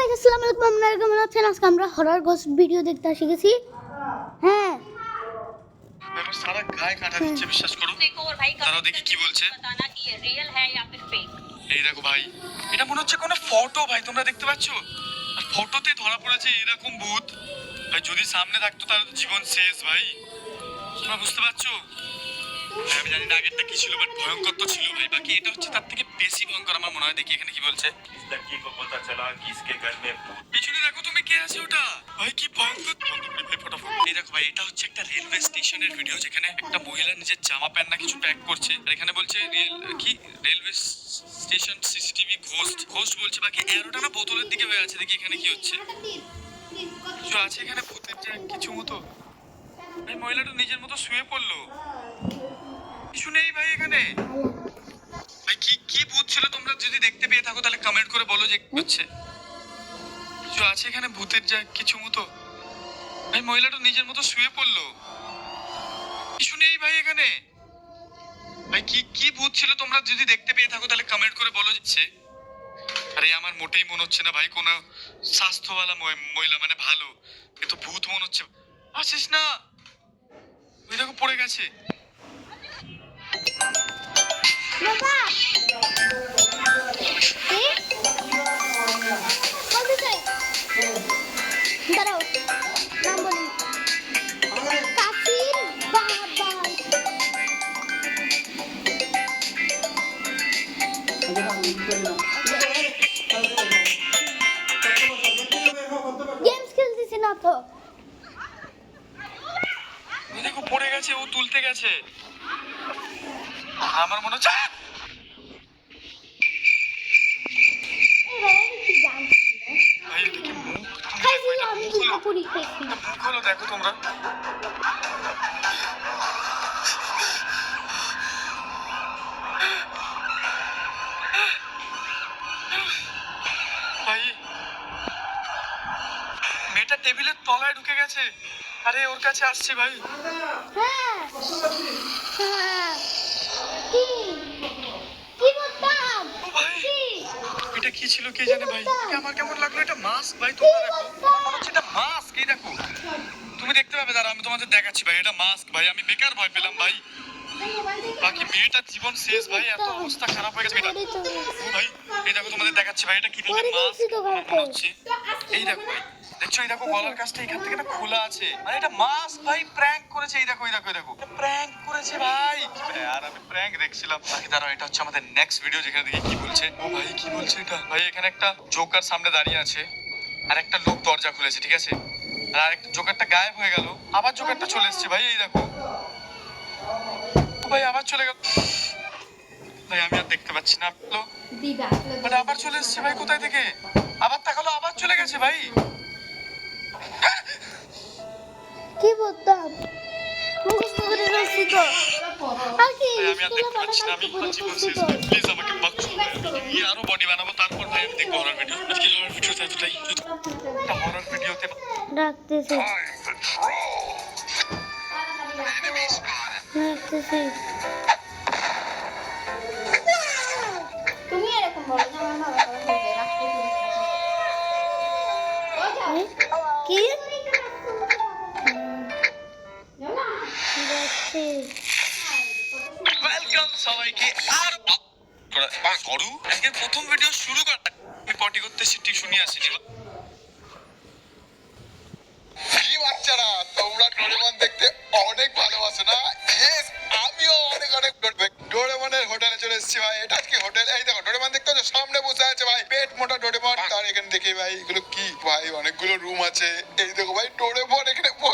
Guys আসসালামু আলাইকুম, আপনারা কেমন আছেন? আজকে আমরা হরর ঘোস্ট ভিডিও দেখতে শিখেছি। হ্যাঁ এবার সারা গায়ে কাঁটা দিচ্ছে, বিশ্বাস করো। তারাও দেখি কি বলছে। এই দেখো ভাই, এটা মনে হচ্ছে কোনো ফটো ভাই, তোমরা দেখতে পাচ্ছ? আর ফটোতে ধরা পড়েছে এরকম ভূত ভাই, যদি সামনে থাকতো তাহলে তো জীবন শেষ ভাই। তোমরা বুঝতে পারছো? ভাই, আমি জানি না আগেরটা কি ছিল, বাট ভয়ঙ্কর তো ছিল ভাই। বাকি এটা হচ্ছে তার থেকে বেশি ভয়ঙ্কর আমার মনে হয়। দেখি এখানে কি বলছে। পিছনে দেখো তুমি, কে আছে ওটা? ভাই কি ভয়ঙ্কর ভাই, ফটাফট। এই দেখো ভাই, এটা হচ্ছে একটা রেলওয়ে স্টেশনের ভিডিও, যেখানে একটা মহিলা নিজের জামা প্যান্ট না কিছু প্যাক করছে। আর এখানে বলছে রেলওয়ে স্টেশন সিসিটিভি ঘোস্ট বলছে। বাকি এরোটা না বোতলের দিকে হয়ে আছে। দেখি এখানে কি হচ্ছে। কিছু আছে এখানে ভূতের যে কিছু মতো। ভাই মহিলাটা নিজের মতো শুয়ে পড়লো। কিছু নেই ভাই এখানে। ভাই কি কি ভূত ছিল, তোমরা যদি দেখতে পেয়ে থাকো তাহলে কমেন্ট করে বলো যে হচ্ছে। কিছু আছে এখানে ভূতের যা কিছু মতো। ভাই মহিলাটা নিজের মতো শুয়ে পড়লো। কিছু নেই ভাই এখানে। ভাই কি কি ভূত ছিল, তোমরা যদি দেখতে পেয়ে থাকো তাহলে কমেন্ট করে বলো যাচ্ছে। আরে আমার মোটেই মনে হচ্ছে না ভাই কোনো স্বাস্থ্যওয়ালা মহিলা, মানে ভালো, কিন্তু ভূত মনে হচ্ছে। আসিস না, ওই দেখো পড়ে গেছে। বাবা দাঁড়াও, নাম বলি কাশির বাবা। গেমস খেলতেছি না তো। ওই দেখো পড়ে গেছে, ও তুলতে গেছে। আমার মনে হচ্ছে ভাই এটা কি মুখ? মুখ হলো, দেখো তোমরা। ভাই মেয়েটা টেবিলের তলায় ঢুকে গেছে। আরে ওর কাছে আসছে ভাই। হ্যাঁ হ্যাঁ, কি কি বলতাম? ও ভাই, কি এটা কি ছিল কে জানে ভাই। আমার কেমন লাগলো, এটা মাস্ক ভাই। তোমরা দেখো, আমার মনে হচ্ছে এটা মাস্ক। এই দেখো, তুমি দেখতে পাবে, দাঁড়া আমি তোমাদের দেখাচ্ছি ভাই। এটা মাস্ক ভাই, আমি বেকার ভয় পেলাম ভাই। বাকি মেয়েটার জীবন শেষ ভাই, এত অবস্থা খারাপ হয়ে গেছে মেয়েটা। ও ভাই, এই দেখো তোমাদের দেখাচ্ছি ভাই, এটা কি বলছে মাস্ক মনে হচ্ছে। এই দেখো ভাই, দেখছো? এই দেখো গলার কাছটা এখান থেকে না খোলা আছে, মানে এটা মাস্ক ভাই। প্র্যাঙ্ক করেছে। এই দেখো, এই দেখো, এই দেখো, প্র্যাঙ্ক করেছে ভাই। আর আমি প্র্যাঙ্ক দেখছিলাম। বাকি দাঁড়াও, এটা হচ্ছে আমাদের নেক্সট ভিডিও, যেখানে দেখি কি বলছে। ও ভাই কি বলছে এটা ভাই। এখানে একটা জোকার সামনে দাঁড়িয়ে আছে, আর একটা লোক দরজা খুলেছে, ঠিক আছে। আর আরেকটা জোকারটা গায়েব হয়ে গেল, আবার জোকারটা চলে এসেছে ভাই। এই দেখো ভাই, আবার চলে গেল ভাই। আমি আর দেখতে পাচ্ছি না। মানে আবার চলে এসেছে ভাই, কোথায় থেকে? আবার তাকালো, আবার চলে গেছে ভাই। কি বলতাম? মুখস্থ করে রাখছি তো। আর কি ভাই আমি আর দেখতে পাচ্ছি না, আমি জীবন শেষ ভাই। প্লিজ আমাকে বাঁচাও ভাই। আমি গিয়ে আরো বডি বানাবো, তারপর ভাই আমি দেখবো হরর ভিডিও। আজকে হরর ভিডিওতে এতটাই। একটা হরর ভিডিওতে রাখতেছি রাখতেছি। তুমি এরকম বলো যে আমার বাবা কি ওয়েলকাম সবাইকে। আর করু আজকে প্রথম ভিডিও শুরু কর। আমি পটি করতে টিস্যু নিয়ে আসিনি। কি বাচ্চারা, তোমরা ডোরেমন দেখতে অনেক ভালোবাসো না? ইয়েস, আমিও অনেক অনেক ডোরেমনের হোটেলে চলে এসেছি ভাই। এটা কি হোটেল? এই দেখো ডোরেমন দেখতে হচ্ছে, সামনে বসে আছে ভাই পেট মোটা ডোরেমন। তার এখানে দেখি ভাই এগুলো কি ভাই, অনেকগুলো রুম আছে। এই দেখো ভাই ডোরেমন এখানে বসে